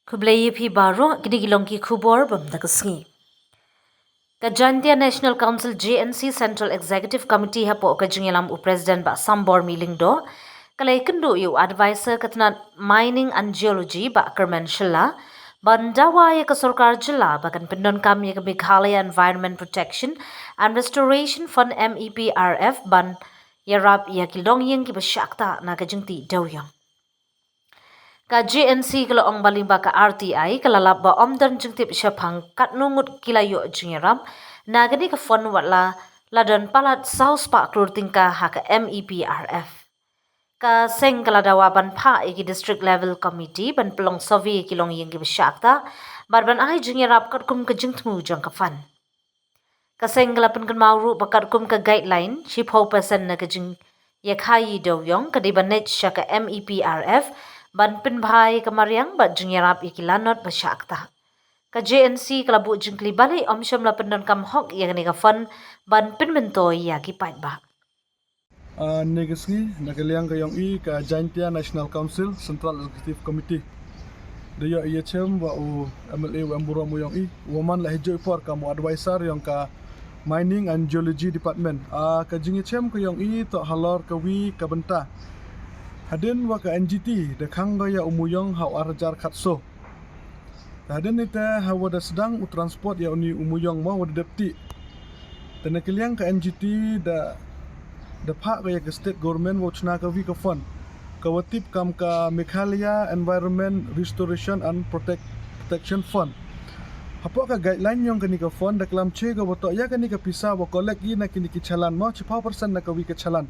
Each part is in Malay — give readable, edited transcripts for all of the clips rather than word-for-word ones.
Kublai phi baro gidigilong ki khubor bam dagasngi. Ka Jantia National Council JNC Central Executive Committee hapo ka jingilam u President ba Sambor Milingdo kalay kendo yu advisor katna mining and geology ba Kerman Shilla bandawa ya ka sarkar jilla bakan pindon kam ya ka Meghalaya Environment Protection and Restoration Fund MEPRF ban yarap ya kilong yang ki basyakta na ka jingti dawyang. Ka GNC kala ong balimba ka RTI kala labba omdan jingtip siya pang katnungut kila yo jingiram na gani ka fon watla ladan palat saus pa klurting ka haka MEPRF. Ka seng kala dawaban pa iki district level committee ban pelong sovi kilong yang gibisyakta barban ay jingirap katkum ka jingtmu jang ka fan. Ka seng kala pen kan mauru bakatkum ka guideline ship hopasan na ka jing yakhayi dawyong kadibanet siya ka MEPRF ban pinbhay kamariang ba jingyarap ikilanot ba syakta. Ka JNC kalabu jingkli bali omsyam la pendon kam hok yang ni ka fun ban pinmentoy ya kipat ba. Negasngi nakaliang kayong ka Jantia National Council Central Executive Committee. Daya IHM wa u MLA wa Amburo mo yung woman la hijoy por kamu advisor yung ka Mining and Geology Department. Ka JNHM kayong to halor kawi ka benta. Hadin wa ka NGT dekhang gaya umuyong haw arajar khatso. Hadin ita hawa da sedang u transport ya uni umuyong mo wa depti. Dan nakaliang ka NGT da pak gaya ke state government wa chna ka vi ka fund. Kawatip kam ka Meghalaya Environment Restoration and Protection Fund. Hapo ka guideline yung kani ka fund da klam che ga wato ya kani ka pisa wa collect na kini ki chalan mo 5% na ka wi ka chalan.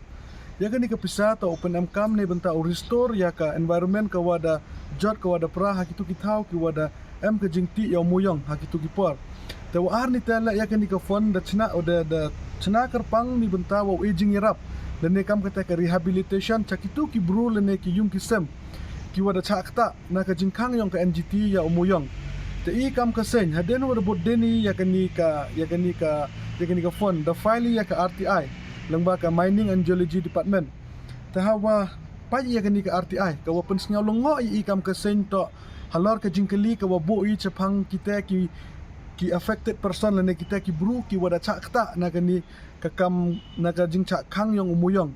Ya kani ka pisa ta open MCAM ne benta o restore ya ka environment ka wada jot ka wada pra hakitu kitau ki wada M ka jingti ya muyong hakitu ki por. Ta wa ar ni tala ya kani ka fund da chna o da chna karpang ni benta wa aging irap. Dan ne kam kata ka rehabilitation chakitu ki bru le ne ki yung ki sem ki wada chakta na ka jingkang yung ka NGT ya umuyong. Ta I kam ka sen haden wada bodeni ya kani ka fund da file ya ka RTI langba ka Mining and Geology Department. Tahawa pa iya kani ka RTI ka wapen sngaw longo I kam ka sen to halor ka jingkali ka wabu I chapang kita ki affected person lane kita ki bru ki wada chakta na kani ka kam na ka jing chakang yung umuyong.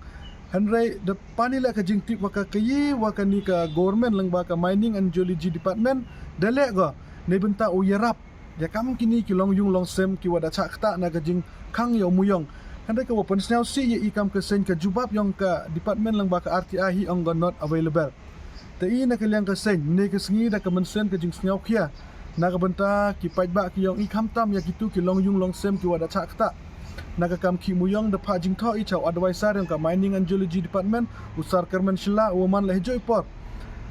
Hanre de panila ka jing tip waka kayi wakani ka government langba ka Mining and Geology Department dale go ne benta uyarap ya kam kini ki long yung long sem ki wada chakta na ka jing kang yung umuyong. Handai ka wapan snaw si ye ikam ka sen ka jubab yung ka department lang ba ka RTI hi ang not available. Ta I na kaliang ka sen ne ka sngi da ka mensen ka jing snaw kia na ka benta ki pait ba ki yung ikam tam ya kitu ki long yung long sem ki wada chakta. Na ka kam ki muyong da pa jing tho I chaw advisor yung ka Mining and Geology Department usar Kerman Shilla woman la hijoy por.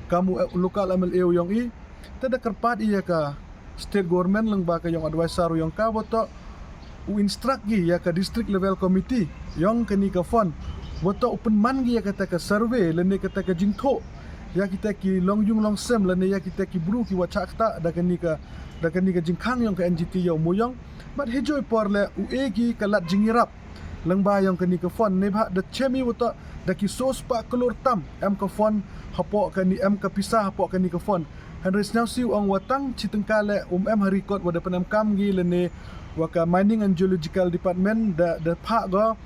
Kamu lokal MLA yung I tada karpat iya ka state government lang ba ka yung advisor yung ka wato u instruct gi ya ka district level committee yang kani ka fund wato open man gi ya kata ka survey lene kata ka jingtho ya kita ki long yung long sem lene ya kita ki bru ki wachakta da kani ka jingkhang yang ka NGT yo muyong mat hejoy por le u egi kalat jingirap langba yang kani ka fund ne ba da chemi wato da ki sos pa kolor tam em ka fund hapo kani em ka pisah hapo kani ka fund handres now siu ang watang chitengkale em harikot wada panam kam gi lene waka Mining and Geological Department da pa go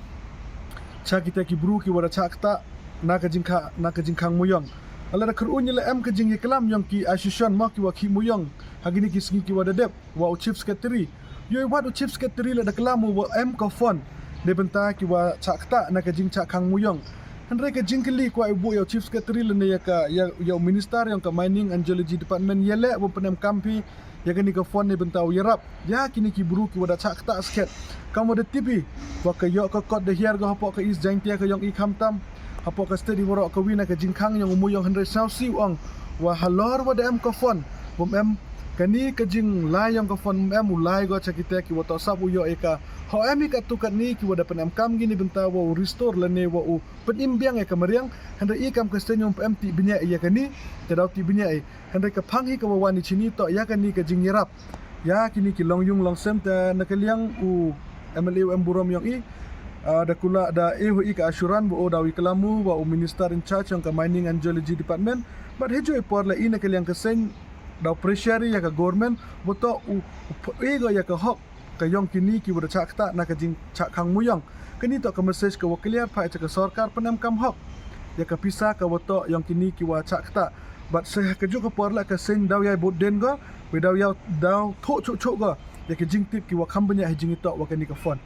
cha kita ki bru ki wada chakta na ka jingkhang muyong ala da kru nyela em ka jing iklam yang ki association ma ki wa ki muyong hagini ki sngi ki wada dep wa chief secretary yo wa chief secretary la da klamu wa em ka fon de benta ki wa chakta na ka jing chakhang muyong handre ka jingkli ko ibu yo chief secretary la ne ya minister yang ka Mining and Geology Department yele wa penem kampi ya kini ka fon ni bentau yarap ya kini ki buru ki wada chakta sket kamu de tipi wa ka yo ka kod de hiar go hapo ka is Jantia ka yung ikam tam hapo ka steady woro ka wina ka jingkhang yung umuyong 100 saw siwang wa halor wada em ka fon bom em kani ka jing layang ka fon em ulai go chakite ki wato sabu yo eka ho em ka tukat ni ki wada penem kam gini bentau wa restore lane wa u penimbiang e kamariang handa ikam ka stenyum em ti binya ya kani tadau ti binya e handa ka panghi ka wani chini to ya kani ka jing yarap ya kini ki long yung long sem ta nakaliang u MLA Amburom yung da kula da EHI ka asuran bo dawi kalamu wa minister in charge yung ka Mining and Geology Department but hejo por la ina kaliang ka sen dau pressure ya ka government boto ego ya ka hok ka yong kini ki bodo chak ta na ka jing chak khang muyang kini to ka message ka wakiliat pa ka sarkar penam kam hok ya ka pisa ka boto yong kini ki wa chak ta bat se ka ju ka por la ka sing dau ya bod den go be dau ya dau tho chu chu go ya ka jing tip ki wa kham banya jing to wa ka ni ka phone